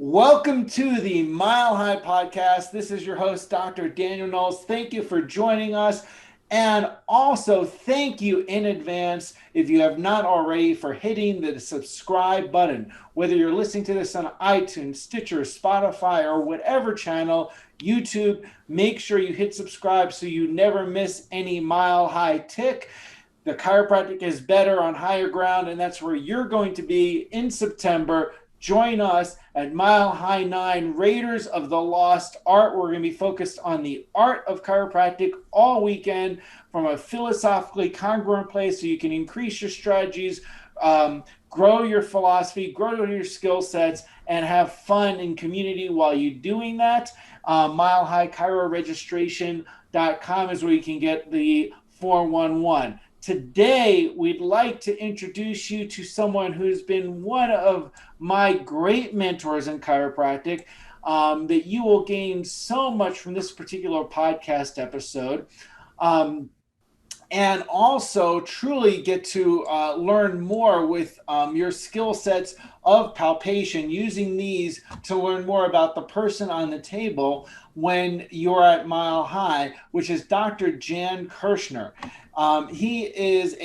Welcome to the Mile High Podcast. This is your host, Dr. Daniel Knowles. Thank you for joining us. And also, thank you in advance, if you have not already, for hitting the subscribe button. Whether you're listening to this on iTunes, Stitcher, Spotify, or whatever channel, YouTube, make sure you hit subscribe so you never miss any Mile High TIC. The chiropractic is better on higher ground, and that's where you're going to be in September. Join us at Mile High 9, Raiders of the Lost Art. We're going to be focused on the art of chiropractic all weekend from a philosophically congruent place so you can increase your strategies, grow your philosophy, grow your skill sets, and have fun in community while you're doing that. MileHighChiroRegistration.com is where you can get the 411. Today, we'd like to introduce you to someone who's been one of my great mentors in chiropractic, that you will gain so much from this particular podcast episode, and also truly get to learn more with your skill sets of palpation, using these to learn more about the person on the table when you're at Mile High, which is Dr. Jan Kirschner. He is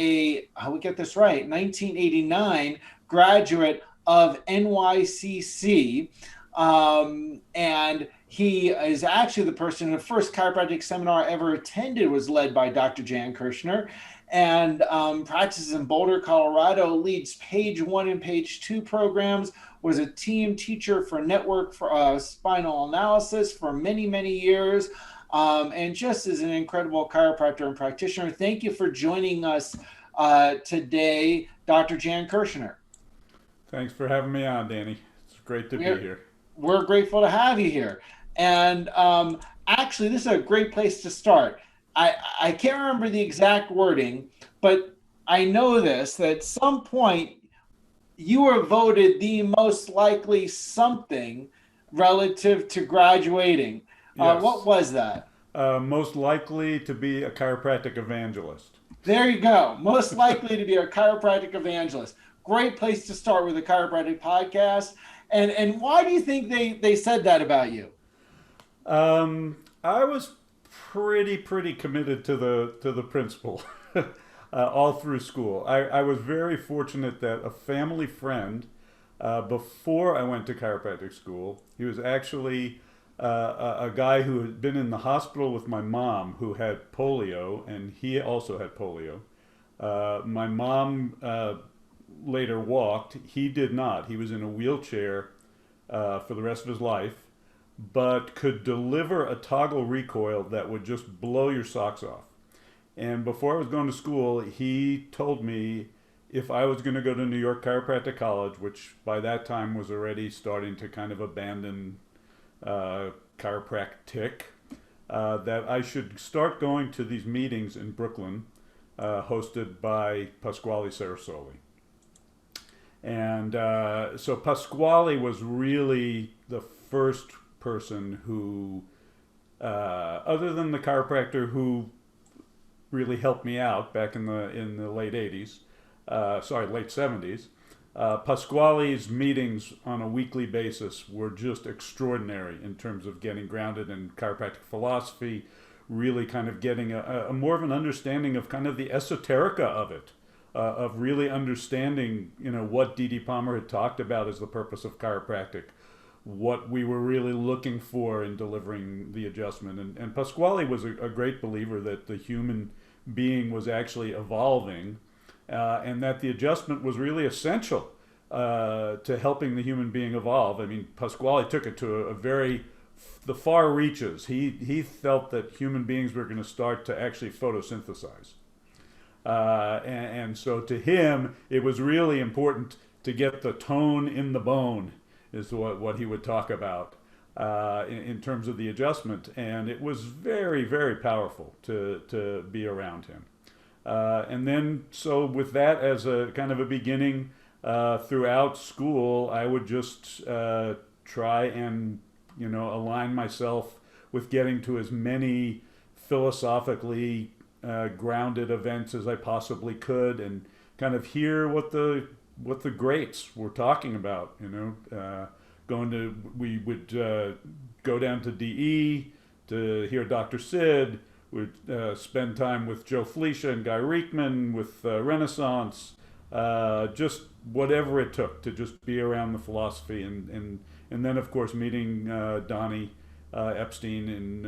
I will get this right, 1989 graduate of NYCC, and he is actually the person, the first chiropractic seminar I ever attended was led by Dr. Jan Kirschner, and practices in Boulder, Colorado, leads Page 1 and Page 2 programs, was a team teacher for Network for Spinal Analysis for many, many years, and just is an incredible chiropractor and practitioner. Thank you for joining us today, Dr. Jan Kirschner. Thanks for having me on, Danny. It's great to be here. We're grateful to have you here. And actually, this is a great place to start. I can't remember the exact wording, but I know this, that at some point you were voted the most likely something relative to graduating. Yes. What was that? Most likely to be a chiropractic evangelist. There you go. Most likely to be a chiropractic evangelist. Great place to start with a chiropractic podcast. And why do you think they said that about you? I was pretty committed to the principle all through school. I was very fortunate that a family friend, before I went to chiropractic school, he was actually a guy who had been in the hospital with my mom, who had polio, and he also had polio. My mom later walked. He did not. He was in a wheelchair for the rest of his life, but could deliver a toggle recoil that would just blow your socks off. And before I was going to school, he told me if I was going to go to New York Chiropractic College, which by that time was already starting to kind of abandon chiropractic, that I should start going to these meetings in Brooklyn, hosted by Pasquale Sarasoli. And so Pasquale was really the first person who, other than the chiropractor who really helped me out back in the late 80s, late 70s, Pasquale's meetings on a weekly basis were just extraordinary in terms of getting grounded in chiropractic philosophy, really kind of getting a more of an understanding of kind of the esoterica of it, of really understanding, what D.D. Palmer had talked about as the purpose of chiropractic, what we were really looking for in delivering the adjustment. And Pasquale was a great believer that the human being was actually evolving, and that the adjustment was really essential to helping the human being evolve. I mean, Pasquale took it to the far reaches. He felt that human beings were going to start to actually photosynthesize. And so to him, it was really important to get the tone in the bone, is what he would talk about in terms of the adjustment. And it was very, very powerful to be around him. And then, so with that as a kind of a beginning, throughout school, I would just try and, align myself with getting to as many philosophically grounded events as I possibly could, and kind of hear what the greats were talking about. We would go down to DE to hear Dr. Sid. We'd spend time with Joe Felicia and Guy Reekman, with Renaissance, just whatever it took to just be around the philosophy, and then of course meeting Donnie Epstein in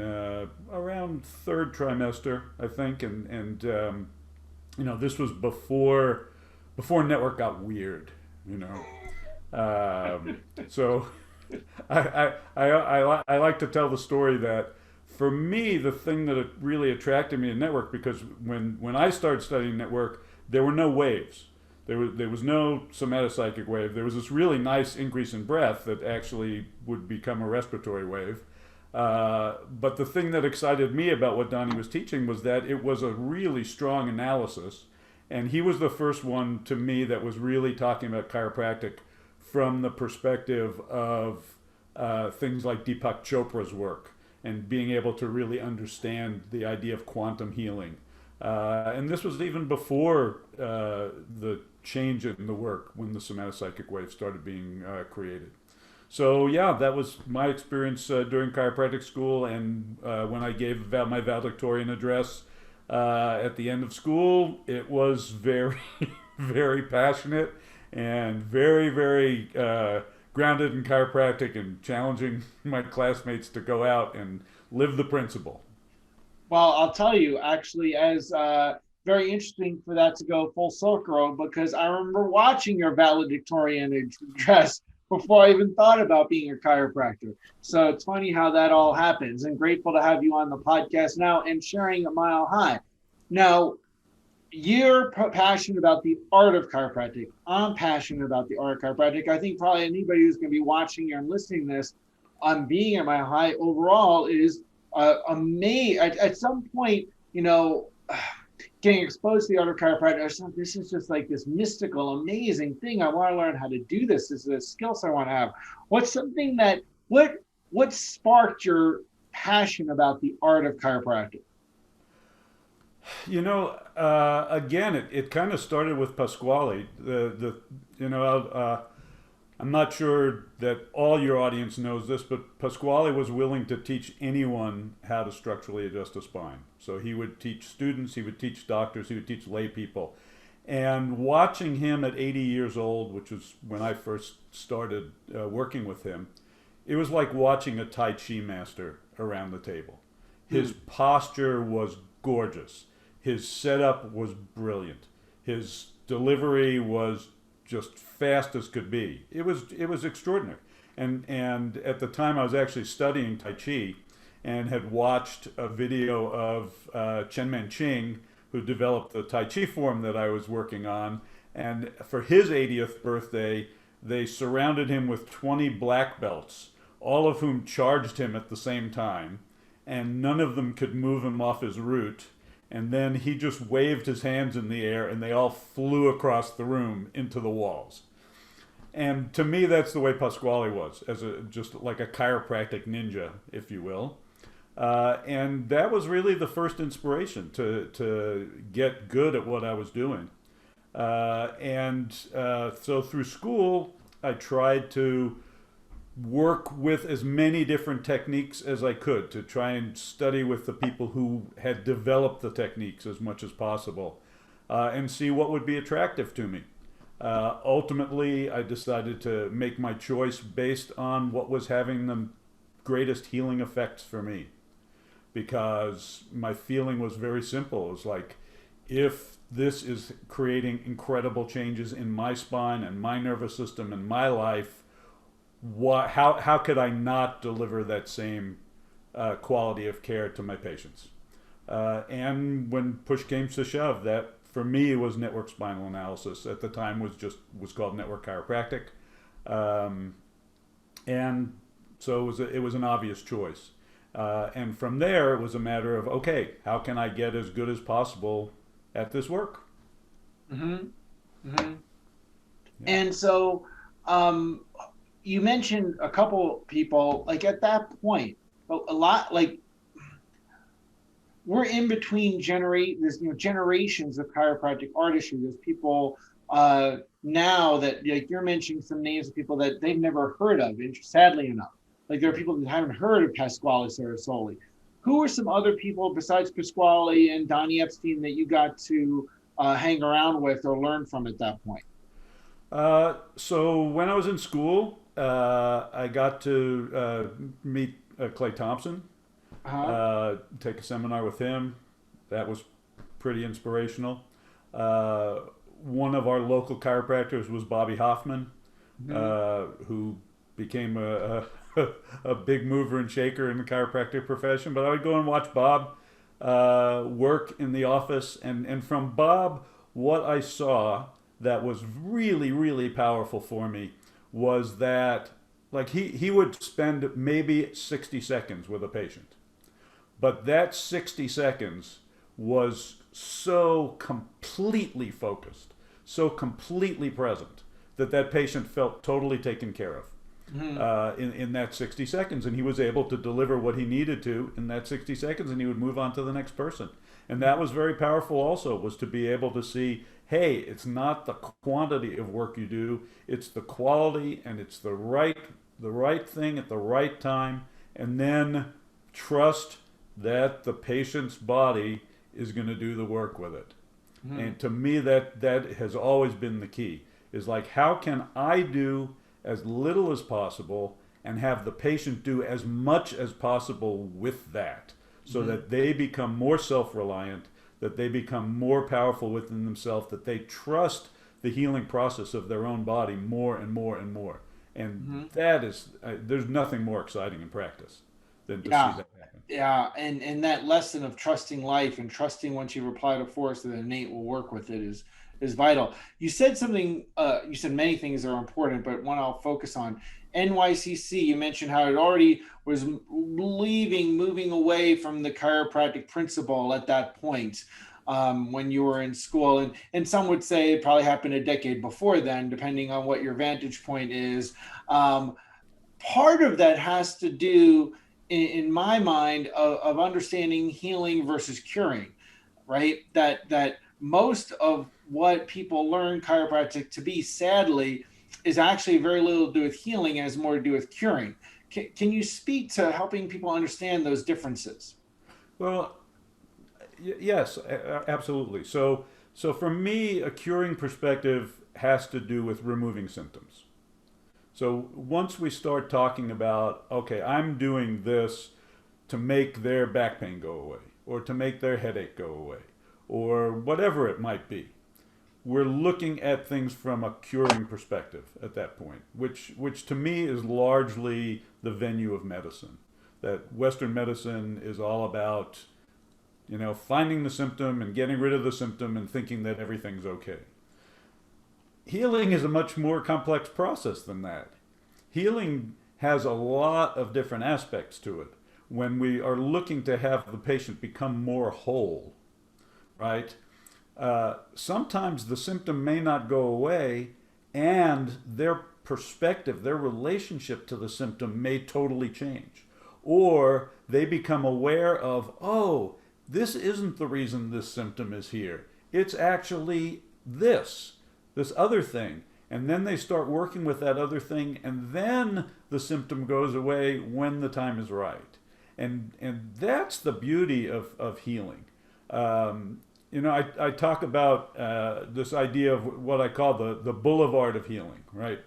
around third trimester, I think, and this was before network got weird, you know. So I like to tell the story that for me, the thing that really attracted me to network, because when I started studying network, there were no waves. There was no somatopsychic wave. There was this really nice increase in breath that actually would become a respiratory wave. But the thing that excited me about what Donnie was teaching was that it was a really strong analysis. And he was the first one to me that was really talking about chiropractic from the perspective of things like Deepak Chopra's work and being able to really understand the idea of quantum healing. And this was even before the change in the work when the somatopsychic wave started being created. So yeah, that was my experience during chiropractic school, and when I gave my valedictorian address at the end of school, it was very, very passionate and very, very grounded in chiropractic and challenging my classmates to go out and live the principle. Well, I'll tell you, actually, as very interesting for that to go full circle, because I remember watching your valedictorian address before I even thought about being a chiropractor. So it's funny how that all happens, and grateful to have you on the podcast now and sharing a mile high. Now, you're passionate about the art of chiropractic. I'm passionate about the art of chiropractic. I think probably anybody who's going to be watching and listening to this on being at my high overall is amazed. At some point, getting exposed to the art of chiropractic, I thought, this is just like this mystical, amazing thing. I want to learn how to do this. This is a skill set I want to have. What's something that, what sparked your passion about the art of chiropractic? Again, it kind of started with Pasquale. I'm not sure that all your audience knows this, but Pasquale was willing to teach anyone how to structurally adjust a spine. So he would teach students, he would teach doctors, he would teach lay people. And watching him at 80 years old, which was when I first started working with him, it was like watching a Tai Chi master around the table. His posture was gorgeous. His setup was brilliant. His delivery was just fast as could be. It was extraordinary. And at the time I was actually studying Tai Chi and had watched a video of Chen Manqing, who developed the Tai Chi form that I was working on. And for his 80th birthday, they surrounded him with 20 black belts, all of whom charged him at the same time, and none of them could move him off his route. And then he just waved his hands in the air and they all flew across the room into the walls. And to me, that's the way Pasquale was, just like a chiropractic ninja, if you will. And that was really the first inspiration to get good at what I was doing. So through school, I tried to work with as many different techniques as I could to try and study with the people who had developed the techniques as much as possible and see what would be attractive to me. Ultimately, I decided to make my choice based on what was having the greatest healing effects for me, because my feeling was very simple. It was like, if this is creating incredible changes in my spine and my nervous system and my life, how could I not deliver that same quality of care to my patients? And when push came to shove, that for me was network spinal analysis. At the time was called network chiropractic, and so it was an obvious choice. And from there, it was a matter of, okay, how can I get as good as possible at this work? Mm-hmm. Mm-hmm. Yeah. And so, you mentioned a couple people, like at that point, a lot, like we're in between generations of chiropractic artistry. There's people now that, like, you're mentioning some names of people that they've never heard of, and sadly enough, like there are people that haven't heard of Pasquale Sarasoli. Who are some other people besides Pasquale and Donnie Epstein that you got to hang around with or learn from at that point? So when I was in school, I got to meet Clay Thompson, Uh-huh. take a seminar with him. That was pretty inspirational. Uh, One of our local chiropractors was Bobby Hoffman, Mm-hmm. who became a big mover and shaker in the chiropractic profession. But I would go and watch Bob work in the office, and from Bob, what I saw that was really, really powerful for me was that, like, he would spend maybe 60 seconds with a patient, but that 60 seconds was so completely focused, so completely present, that that patient felt totally taken care of Mm-hmm. in that 60 seconds. And he was able to deliver what he needed to in that 60 seconds, and he would move on to the next person. And that was very powerful also, was to be able to see, hey, it's not the quantity of work you do, it's the quality, and it's the right thing at the right time, and then trust that the patient's body is going to do the work with it. Mm-hmm. And to me, that has always been the key. Is like, how can I do as little as possible and have the patient do as much as possible with that, so Mm-hmm. that they become more self-reliant, that they become more powerful within themselves, that they trust the healing process of their own body more and more and more. And Mm-hmm. that is, there's nothing more exciting in practice than to see Yeah. that happen. Yeah, and that lesson of trusting life and trusting once you've applied a force that innate will work with it is vital. You said something. You said many things that are important, but one I'll focus on. NYCC. You mentioned how it already was moving away from the chiropractic principle at that point when you were in school, and some would say it probably happened a decade before then, depending on what your vantage point is. Um, Part of that has to do in my mind of understanding healing versus curing, right? That most of what people learn chiropractic to be, sadly, is actually very little to do with healing and has more to do with curing. Can you speak to helping people understand those differences? Well, yes, absolutely. So for me, a curing perspective has to do with removing symptoms. So once we start talking about, okay, I'm doing this to make their back pain go away, or to make their headache go away, or whatever it might be, we're looking at things from a curing perspective at that point, which to me is largely the venue of medicine. That Western medicine is all about, finding the symptom and getting rid of the symptom and thinking that everything's okay. Healing is a much more complex process than that. Healing has a lot of different aspects to it. When we are looking to have the patient become more whole, right? Sometimes the symptom may not go away, and their perspective, their relationship to the symptom may totally change. Or they become aware of, oh, this isn't the reason this symptom is here. It's actually this other thing. And then they start working with that other thing, and then the symptom goes away when the time is right. And that's the beauty of healing. I talk about this idea of what I call the boulevard of healing, right?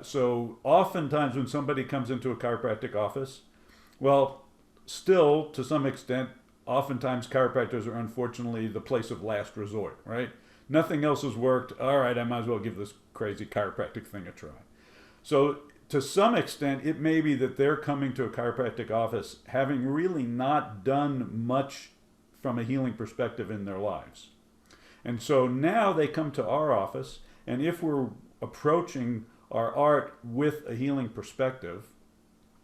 So oftentimes when somebody comes into a chiropractic office, well, still to some extent, oftentimes chiropractors are unfortunately the place of last resort, right? Nothing else has worked. All right, I might as well give this crazy chiropractic thing a try. So to some extent, it may be that they're coming to a chiropractic office having really not done much from a healing perspective in their lives. And so now they come to our office, and if we're approaching our art with a healing perspective,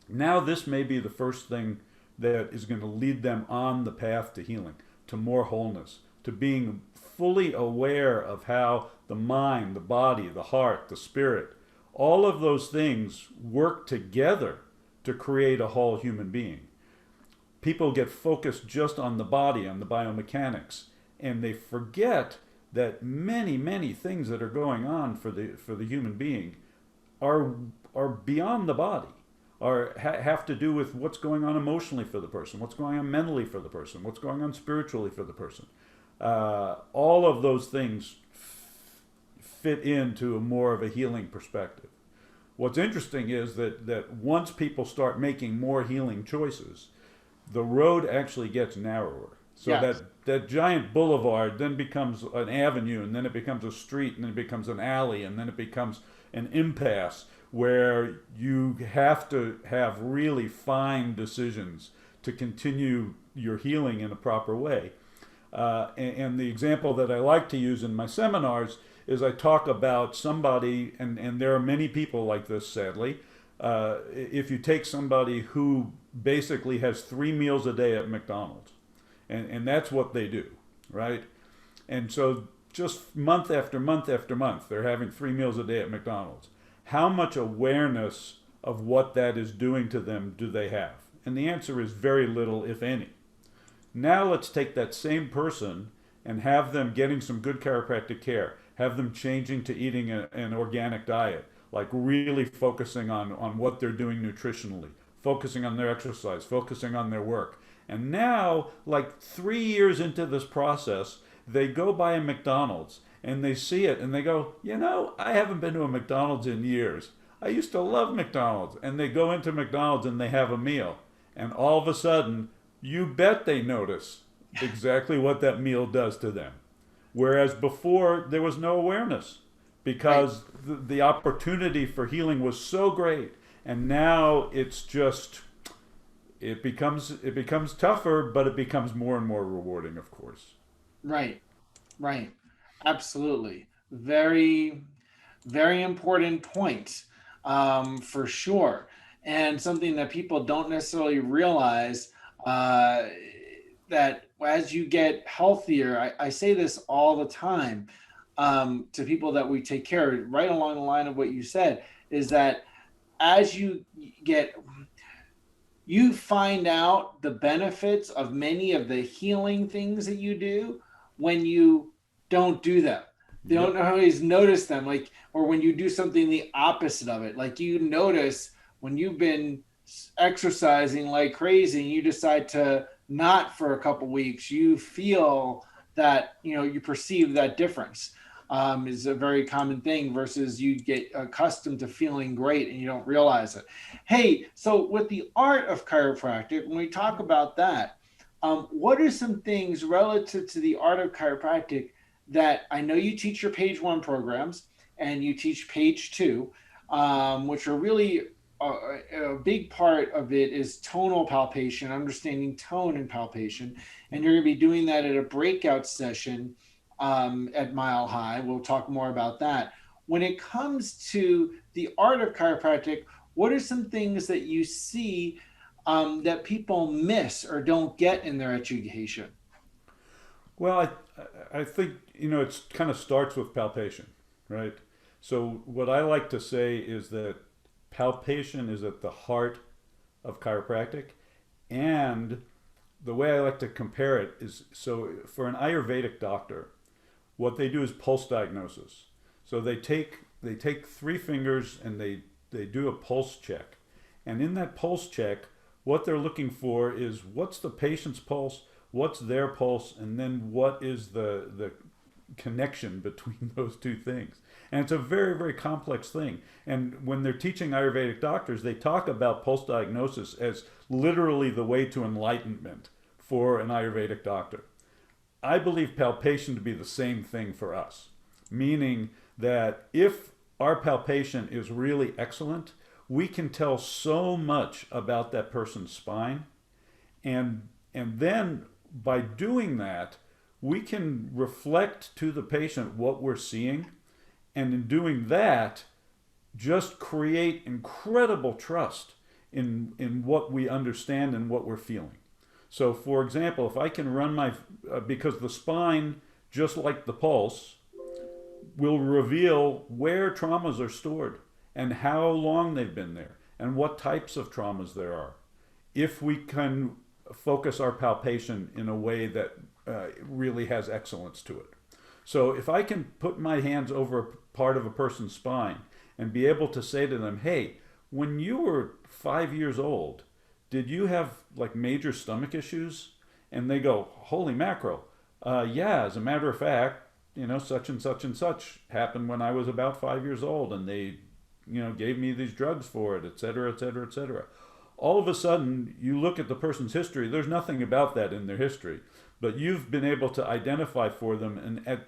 now this may be the first thing that is going to lead them on the path to healing, to more wholeness, to being fully aware of how the mind, the body, the heart, the spirit, all of those things work together to create a whole human being. People get focused just on the body, on the biomechanics, and they forget that many, many things that are going on for the human being are are beyond the body, or have to do with what's going on emotionally for the person, what's going on mentally for the person, what's going on spiritually for the person. All of those things fit into a more of a healing perspective. What's interesting is that once people start making more healing choices, the road actually gets narrower. So Yes. that giant boulevard then becomes an avenue, and then it becomes a street, and then it becomes an alley, and then it becomes an impasse where you have to have really fine decisions to continue your healing in a proper way. And the example that I like to use in my seminars is I talk about somebody, and there are many people like this, sadly. If you take somebody who basically has 3 meals a day at McDonald's, and that's what they do, right? And so just month after month after month, they're having 3 meals a day at McDonald's. How much awareness of what that is doing to them do they have? And the answer is very little, if any. Now let's take that same person and have them getting some good chiropractic care, have them changing to eating an organic diet, like really focusing on what they're doing nutritionally, focusing on their exercise, focusing on their work. And now, like 3 years into this process, they go by a McDonald's and they see it and they go, I haven't been to a McDonald's in years. I used to love McDonald's. And they go into McDonald's and they have a meal. And all of a sudden, you bet they notice exactly what that meal does to them. Whereas before, there was no awareness because the opportunity for healing was so great. And now it's just, it becomes tougher, but it becomes more and more rewarding, of course. Right. Right. Absolutely. Very, very important point, for sure. And something that people don't necessarily realize, uh, that as you get healthier, I say this all the time, to people that we take care of, right along the line of what you said, is that as get you find out the benefits of many of the healing things that you do when you don't do them. They don't Yep. always notice them, like, or when you do something the opposite of it. Like you notice when you've been exercising like crazy and you decide to not for a couple weeks, you feel that, you perceive that difference. Is a very common thing versus you get accustomed to feeling great and you don't realize it. Hey, so with the art of chiropractic, when we talk about that, what are some things relative to the art of chiropractic that I know you teach your page one programs and you teach page two, which are really a big part of it is tonal palpation, understanding tone and palpation. And you're going to be doing that at a breakout session at Mile High. We'll talk more about that. When it comes to the art of chiropractic, what are some things that you see that people miss or don't get in their education? Well, I think, it kind of starts with palpation, right? So what I like to say is that palpation is at the heart of chiropractic. And the way I like to compare it is, so for an Ayurvedic doctor, what they do is pulse diagnosis. So they take 3 fingers and they do a pulse check. And in that pulse check, what they're looking for is what's the patient's pulse, what's their pulse, and then what is the connection between those two things. And it's a very, very complex thing. And when they're teaching Ayurvedic doctors, they talk about pulse diagnosis as literally the way to enlightenment for an Ayurvedic doctor. I believe palpation to be the same thing for us, meaning that if our palpation is really excellent, we can tell so much about that person's spine. And then by doing that, we can reflect to the patient what we're seeing. And in doing that, just create incredible trust in what we understand and what we're feeling. So, for example, if I can run because the spine, just like the pulse, will reveal where traumas are stored and how long they've been there and what types of traumas there are. If we can focus our palpation in a way that really has excellence to it. So if I can put my hands over a part of a person's spine and be able to say to them, hey, when you were 5 years old, did you have like major stomach issues? And they go, holy mackerel. Yeah, as a matter of fact, such and such happened when I was about 5 years old, and they, gave me these drugs for it, et cetera, et cetera, et cetera. All of a sudden, you look at the person's history, there's nothing about that in their history, but you've been able to identify for them, and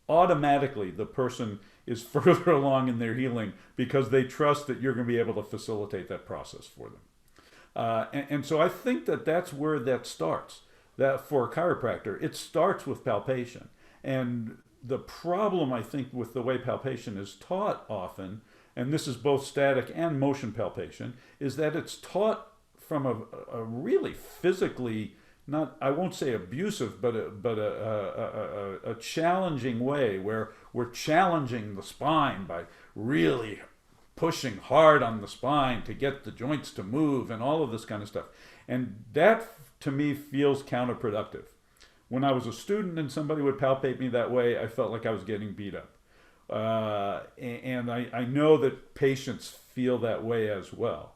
automatically the person is further along in their healing because they trust that you're going to be able to facilitate that process for them. And so I think that that's where that starts. That for a chiropractor, it starts with palpation. And the problem, I think, with the way palpation is taught often, and this is both static and motion palpation, is that it's taught from a really physically, not, I won't say abusive, but a challenging way where we're challenging the spine by really pushing hard on the spine to get the joints to move and all of this kind of stuff. And that, to me, feels counterproductive. When I was a student and somebody would palpate me that way, I felt like I was getting beat up. And I know that patients feel that way as well.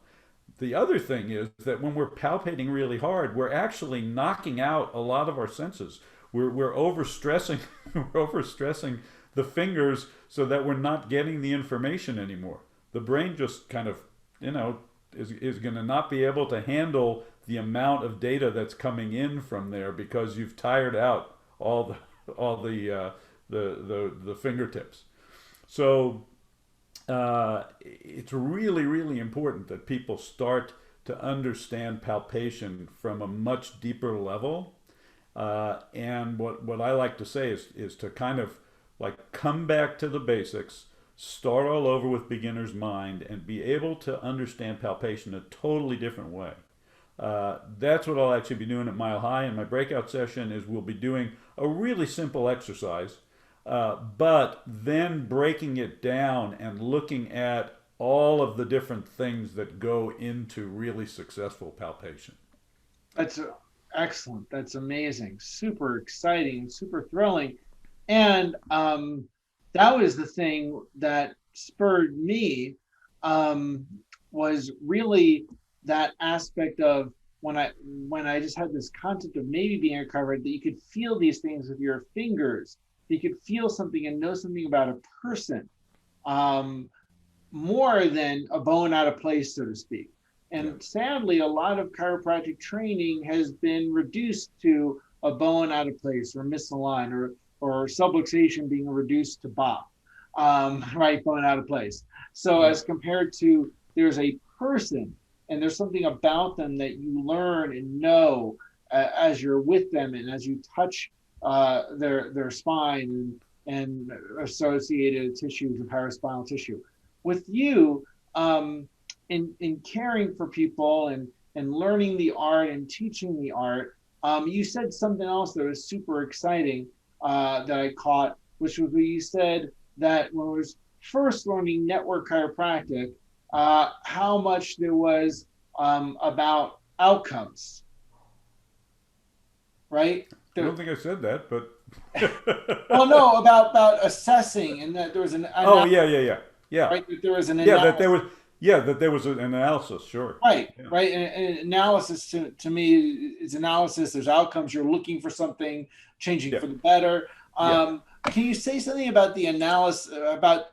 The other thing is that when we're palpating really hard, we're actually knocking out a lot of our senses. We're overstressing, we're overstressing the fingers so that we're not getting the information anymore. The brain just kind of, is going to not be able to handle the amount of data that's coming in from there because you've tired out all the fingertips. So it's really, really important that people start to understand palpation from a much deeper level. And what I like to say is to kind of like come back to the basics, start all over with beginner's mind, and be able to understand palpation a totally different way. That's what I'll actually be doing at Mile High. In my breakout session is we'll be doing a really simple exercise, but then breaking it down and looking at all of the different things that go into really successful palpation. That's excellent. That's amazing. Super exciting, super thrilling. And that was the thing that spurred me, was really that aspect of when I just had this concept of maybe being a chiropractor, that you could feel these things with your fingers. You could feel something and know something about a person, more than a bone out of place, so to speak. Yeah. And sadly, a lot of chiropractic training has been reduced to a bone out of place or misaligned, or subluxation being reduced to bop, right, bone out of place. So as compared to, there's a person and there's something about them that you learn and know as you're with them and as you touch their spine and associated tissues and paraspinal tissue. With you, in caring for people and learning the art and teaching the art, you said something else that was super exciting, that I caught, which was when you said that when I was first learning network chiropractic, how much there was about outcomes, right? I don't think I said that, but Well, no, about assessing, and that there was an oh yeah, right, that there was an yeah, analysis. that there was an analysis, sure. Right, Yeah. right. And analysis to me is analysis. There's outcomes. You're looking for something, changing Yeah. for the better. Yeah. Can you say something about the analysis, about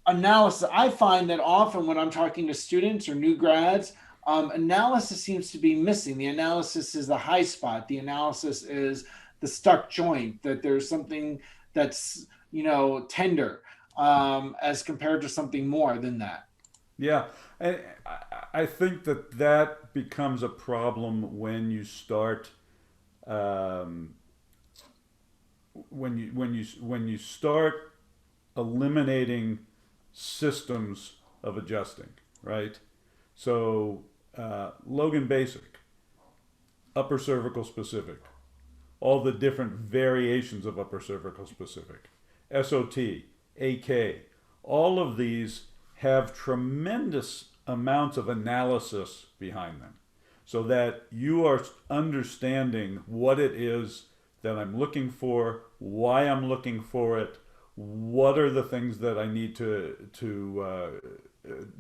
analysis? I find that often when I'm talking to students or new grads, analysis seems to be missing. The analysis is the high spot. The analysis is the stuck joint, that there's something that's, tender, as compared to something more than that. Yeah, I think that becomes a problem when you start, when you start eliminating systems of adjusting, right? So Logan Basic, upper cervical specific, all the different variations of upper cervical specific, SOT, AK, all of these have tremendous amounts of analysis behind them so that you are understanding what it is that I'm looking for, why I'm looking for it, what are the things that I need to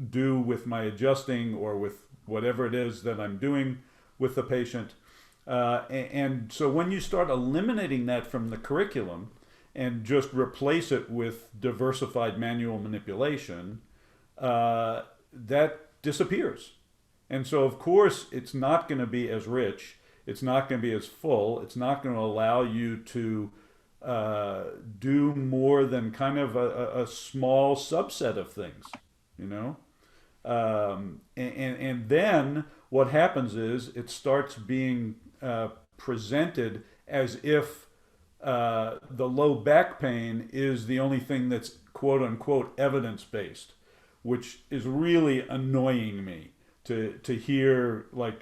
do with my adjusting or with whatever it is that I'm doing with the patient. And so when you start eliminating that from the curriculum and just replace it with diversified manual manipulation, that disappears. And so, of course, it's not going to be as rich. It's not going to be as full. It's not going to allow you to do more than kind of a small subset of things, you know? And then what happens is it starts being presented as if the low back pain is the only thing that's quote unquote evidence based, which is really annoying me to hear like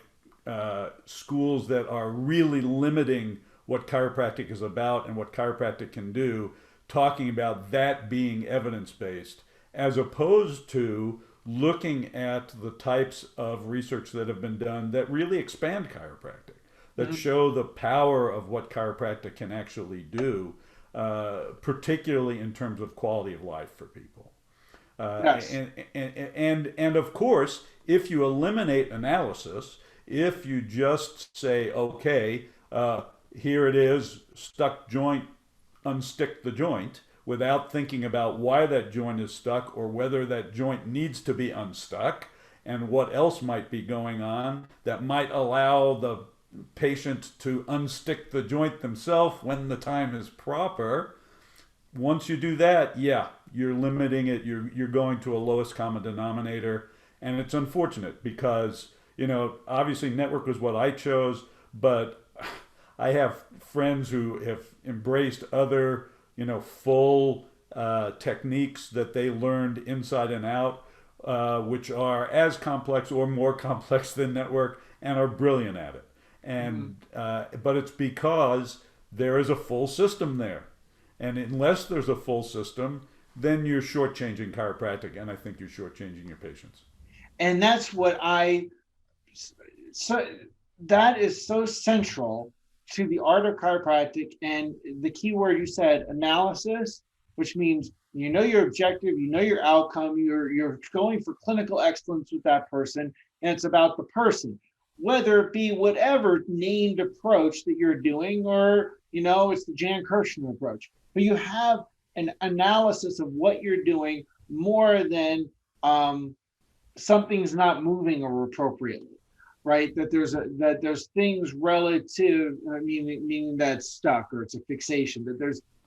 schools that are really limiting what chiropractic is about and what chiropractic can do, talking about that being evidence based, as opposed to looking at the types of research that have been done that really expand chiropractic, that show the power of what chiropractic can actually do, particularly in terms of quality of life for people. Yes. And of course, if you eliminate analysis, if you just say, okay, here it is, stuck joint, unstick the joint, without thinking about why that joint is stuck or whether that joint needs to be unstuck and what else might be going on that might allow the patient to unstick the joint themselves when the time is proper. Once you do that, yeah, you're limiting it. You're going to a lowest common denominator, and it's unfortunate because obviously network was what I chose, but I have friends who have embraced other full techniques that they learned inside and out, which are as complex or more complex than network, and are brilliant at it. And but it's because there is a full system there. And unless there's a full system, then you're shortchanging chiropractic, and I think you're shortchanging your patients. And that's what so that is so central to the art of chiropractic. And the key word you said, analysis, which means your objective, your outcome, you're going for clinical excellence with that person, and it's about the person, whether it be whatever named approach that you're doing, or it's the Jan Kirschner approach. But you have an analysis of what you're doing more than something's not moving or appropriately, right? That there's things relative, meaning that's stuck or it's a fixation.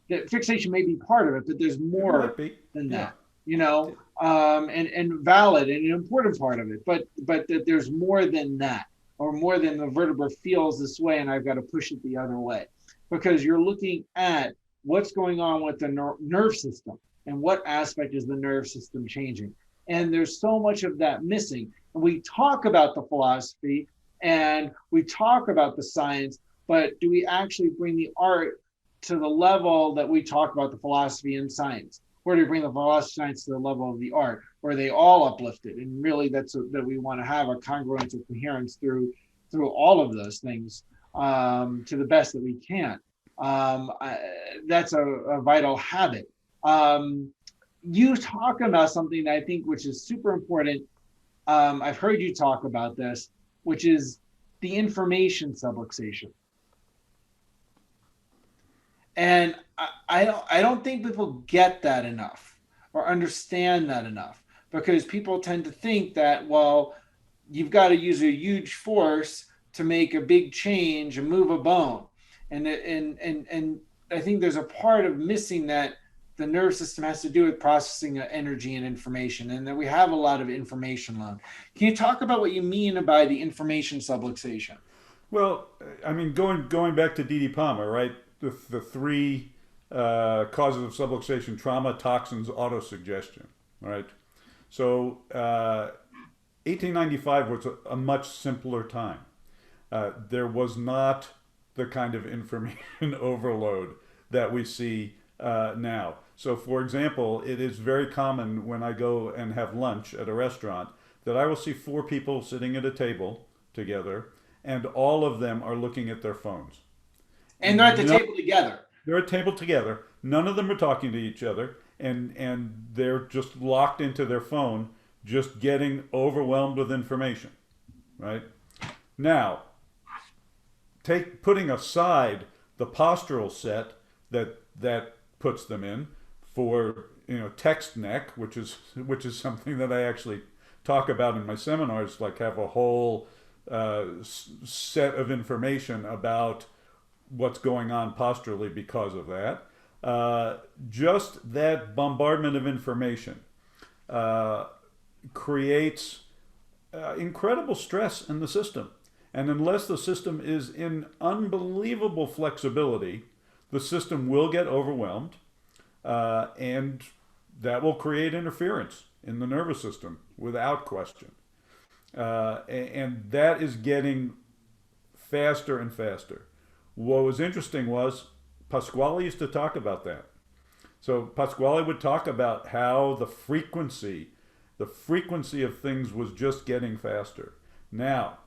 That fixation may be part of it, but there's more than that, and valid and an important part of it. But that there's more than that, or more than the vertebra feels this way, and I've got to push it the other way, because you're looking at what's going on with the nerve system and what aspect is the nerve system changing. And there's so much of that missing. And we talk about the philosophy and we talk about the science, but do we actually bring the art to the level that we talk about the philosophy and science? Or do we bring the philosophy and science to the level of the art? Or are they all uplifted? And really that we want to have a congruence or coherence through all of those things, to the best that we can. That's a vital habit. You talk about something that I think which is super important. I've heard you talk about this, which is the information subluxation. And I don't think people get that enough or understand that enough, because people tend to think that, well, you've got to use a huge force to make a big change and move a bone. And I think there's a part of missing that the nerve system has to do with processing of energy and information, and that we have a lot of information load. Can you talk about what you mean by the information subluxation? Well, I mean, going back to D.D. Palmer, right? The three causes of subluxation: trauma, toxins, autosuggestion, right? So 1895 was a much simpler time. There was not the kind of information overload that we see now. So, for example, it is very common when I go and have lunch at a restaurant that I will see four people sitting at a table together, and all of them are looking at their phones. And they're at the table together. They're at table together. None of them are talking to each other, and they're just locked into their phone, just getting overwhelmed with information, right? Now, putting aside the postural set that puts them in for text neck, which is something that I actually talk about in my seminars, like have a whole set of information about what's going on posturally because of that. Just that bombardment of information creates incredible stress in the system. And unless the system is in unbelievable flexibility, the system will get overwhelmed, and that will create interference in the nervous system without question. And that is getting faster and faster. What was interesting was Pasquale used to talk about that. So Pasquale would talk about how the frequency of things was just getting faster. Now,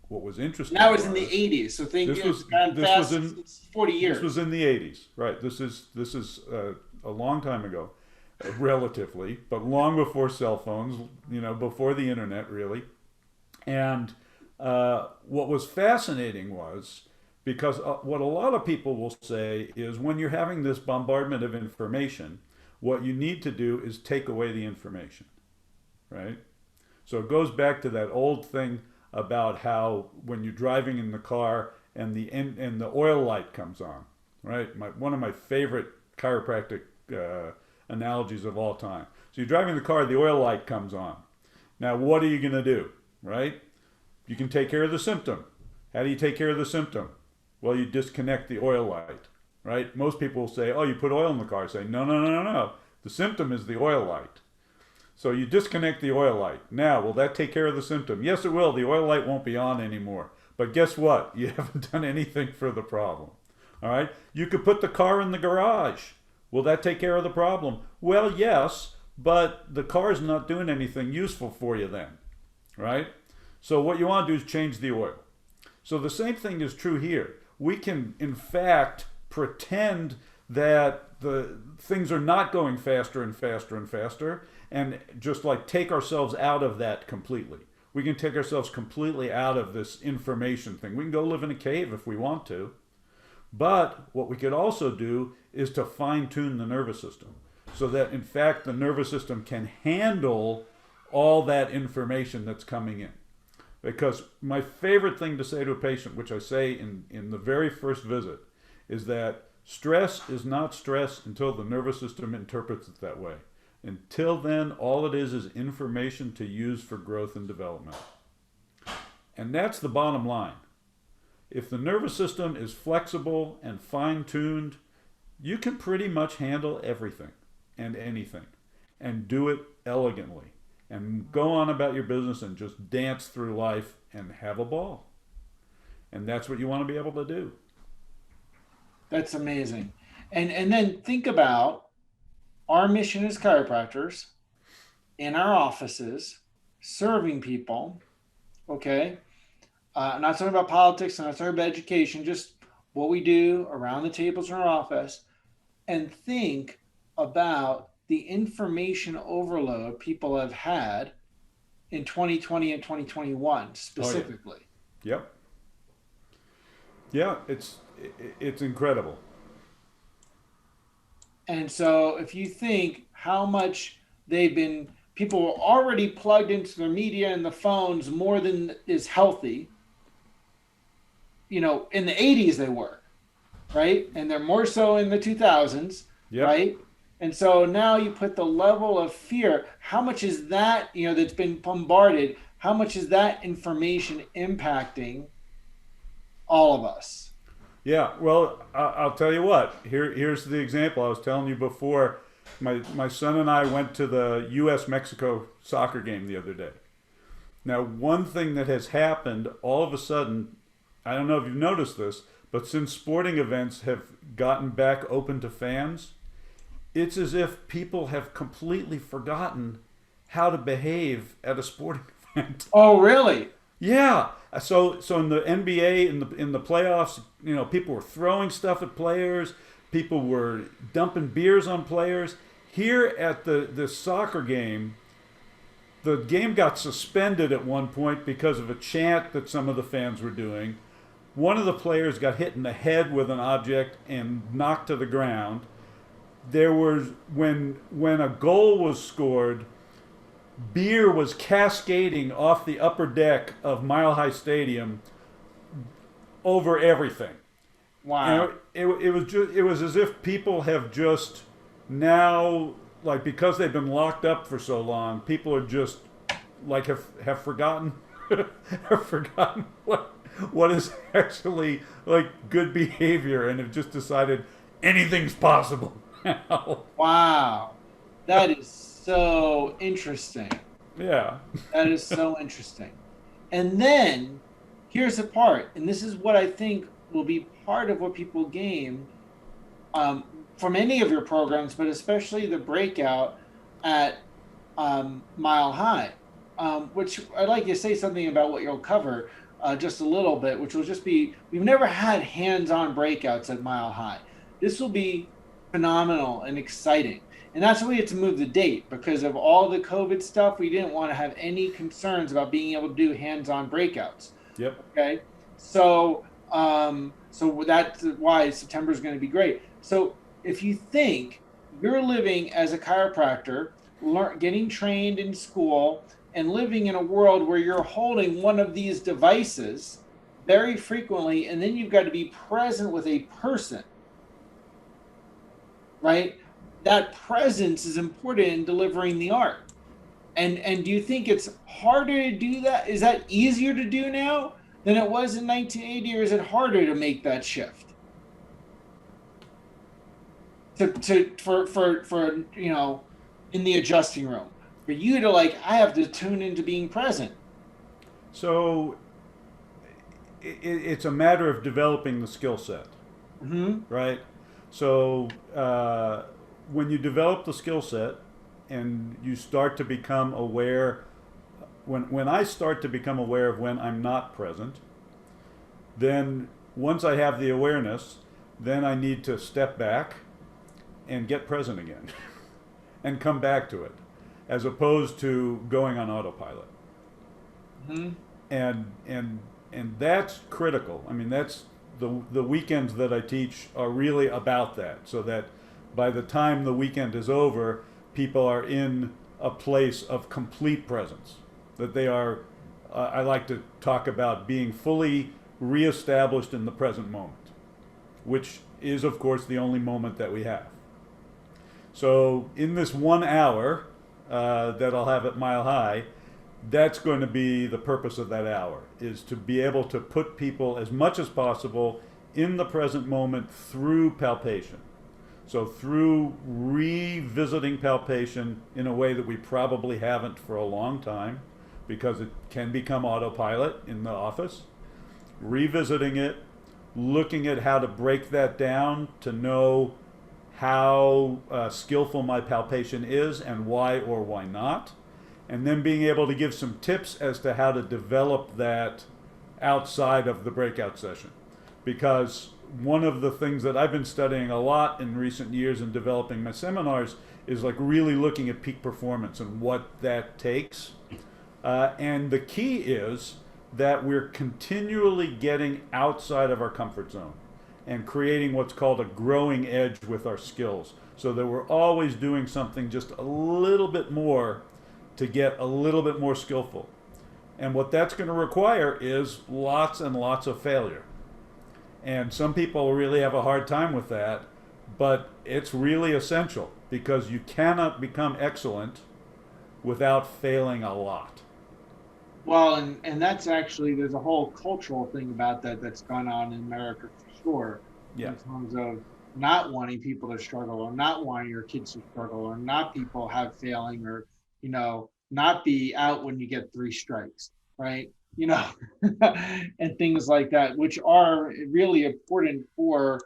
what was interesting. That was in the 80s, so think it's gone fast. It's 40 years. This was in the 80s, right? This is a long time ago, relatively, but long before cell phones, before the internet, really. And what was fascinating was, because what a lot of people will say is when you're having this bombardment of information, what you need to do is take away the information, right? So it goes back to that old thing about how when you're driving in the car and the oil light comes on, right? One of my favorite chiropractic analogies of all time. So you're driving the car, the oil light comes on. Now, what are you going to do, right? You can take care of the symptom. How do you take care of the symptom? Well, you disconnect the oil light, right? Most people will say, oh, you put oil in the car. I say, no. The symptom is the oil light. So you disconnect the oil light. Now, will that take care of the symptom? Yes, it will. The oil light won't be on anymore. But guess what? You haven't done anything for the problem. All right? You could put the car in the garage. Will that take care of the problem? Well, yes, but the car's not doing anything useful for you then, right? So what you want to do is change the oil. So the same thing is true here. We can, in fact, pretend that the things are not going faster and faster and faster, and just like take ourselves out of that completely. We can take ourselves completely out of this information thing. We can go live in a cave if we want to. But what we could also do is to fine-tune the nervous system so that, in fact, the nervous system can handle all that information that's coming in. Because my favorite thing to say to a patient, which I say in the very first visit, is that stress is not stress until the nervous system interprets it that way. Until then, all it is information to use for growth and development. And that's the bottom line. If the nervous system is flexible and fine-tuned, you can pretty much handle everything and anything and do it elegantly and go on about your business and just dance through life and have a ball. And that's what you want to be able to do. That's amazing. And then think about our mission as chiropractors in our offices, serving people, okay? I'm not talking about politics, I'm not talking about education, just what we do around the tables in our office, and think about the information overload people have had in 2020 and 2021 specifically. Oh, yeah. Yep. Yeah, it's incredible. And so if you think how much people were already plugged into their media and the phones more than is healthy, in the 80s they were, right? And they're more so in the 2000s, yep. Right? And so now you put the level of fear, how much is that, that's been bombarded, how much is that information impacting all of us? Yeah, well, I'll tell you what. Here's the example I was telling you before. My son and I went to the U.S.-Mexico soccer game the other day. Now, one thing that has happened all of a sudden, I don't know if you've noticed this, but since sporting events have gotten back open to fans, it's as if people have completely forgotten how to behave at a sporting event. Oh, really? Yeah, So in the NBA, in the playoffs, people were throwing stuff at players. People were dumping beers on players. Here at the soccer game, the game got suspended at one point because of a chant that some of the fans were doing. One of the players got hit in the head with an object and knocked to the ground. There was when a goal was scored, beer was cascading off the upper deck of Mile High Stadium over everything. Wow. It was as if people have just now, like, because they've been locked up for so long, people are just like have forgotten have forgotten what is actually like good behavior, and have just decided anything's possible now. Wow. That is so interesting. Yeah. That is so interesting. And then here's the part, and this is what I think will be part of what people gain from any of your programs, but especially the breakout at Mile High, which I'd like you to say something about what you'll cover just a little bit, which will just be, we've never had hands-on breakouts at Mile High. This will be phenomenal and exciting. And that's why we had to move the date, because of all the COVID stuff. We didn't want to have any concerns about being able to do hands-on breakouts. Yep. Okay. So that's why September is going to be great. So if you think you're living as a chiropractor, getting trained in school, and living in a world where you're holding one of these devices very frequently, and then you've got to be present with a person, right? That presence is important in delivering the art. And do you think it's harder to do that? Is that easier to do now than it was in 1980, or is it harder to make that shift? For in the adjusting room, for you to I have to tune into being present. So it's a matter of developing the skill set, right? So when you develop the skill set and you start to become aware, when I start to become aware of when I'm not present, then once I have the awareness, then I need to step back and get present again and come back to it, as opposed to going on autopilot. And that's critical. I mean, that's the weekends that I teach are really about that, so that by the time the weekend is over, people are in a place of complete presence. That they are, I like to talk about being fully reestablished in the present moment, which is, of course, the only moment that we have. So in this 1 hour that I'll have at Mile High, that's going to be the purpose of that hour, is to be able to put people as much as possible in the present moment through palpation. So through revisiting palpation in a way that we probably haven't for a long time, because it can become autopilot in the office, revisiting it, looking at how to break that down to know how skillful my palpation is and why or why not, and then being able to give some tips as to how to develop that outside of the breakout session. Because one of the things that I've been studying a lot in recent years in developing my seminars is really looking at peak performance and what that takes. And the key is that we're continually getting outside of our comfort zone and creating what's called a growing edge with our skills, so that we're always doing something just a little bit more to get a little bit more skillful. And what that's going to require is lots and lots of failure. And some people really have a hard time with that, but it's really essential, because you cannot become excellent without failing a lot. Well, and that's actually, there's a whole cultural thing about that that's gone on in America for sure. Yeah. In terms of not wanting people to struggle, or not wanting your kids to struggle, or not people have failing, or not be out when you get 3 strikes, right? And things like that, which are really important for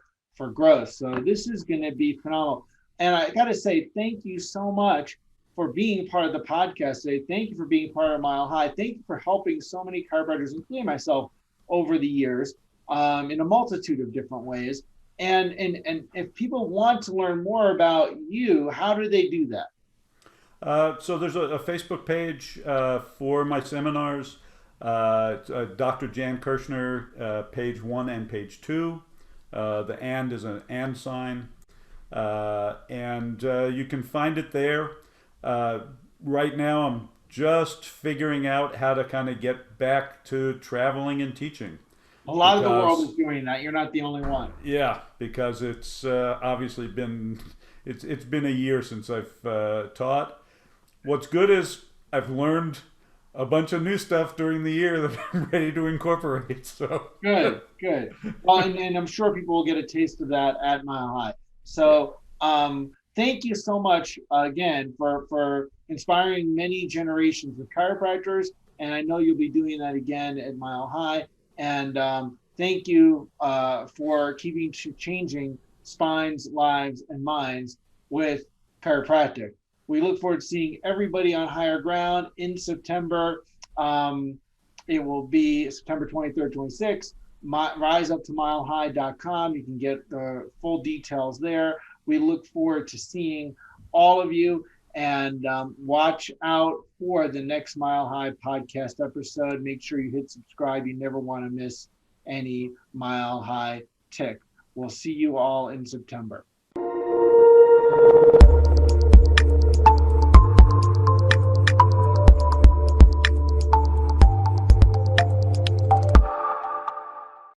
growth. So this is going to be phenomenal. And I got to say, thank you so much for being part of the podcast today. Thank you for being part of Mile High. Thank you for helping so many chiropractors, including myself, over the years in a multitude of different ways. And if people want to learn more about you, how do they do that? So there's a Facebook page for my seminars. Dr. Jan Kirschner, page 1 and page 2. The and is an and sign. And you can find it there. Right now, I'm just figuring out how to kind of get back to traveling and teaching. A lot of the world is doing that. You're not the only one. Yeah, because it's obviously been it's been a year since I've taught. What's good is I've learned a bunch of new stuff during the year that I'm ready to incorporate. So good. Well, and I'm sure people will get a taste of that at Mile High. So thank you so much again for inspiring many generations of chiropractors. And I know you'll be doing that again at Mile High. And thank you for keeping changing spines, lives, and minds with chiropractic. We look forward to seeing everybody on Higher Ground in September. It will be September 23rd, 26th. RiseUpToMileHigh.com. You can get the full details there. We look forward to seeing all of you, and watch out for the next Mile High podcast episode. Make sure you hit subscribe. You never want to miss any Mile High TIC. We'll see you all in September.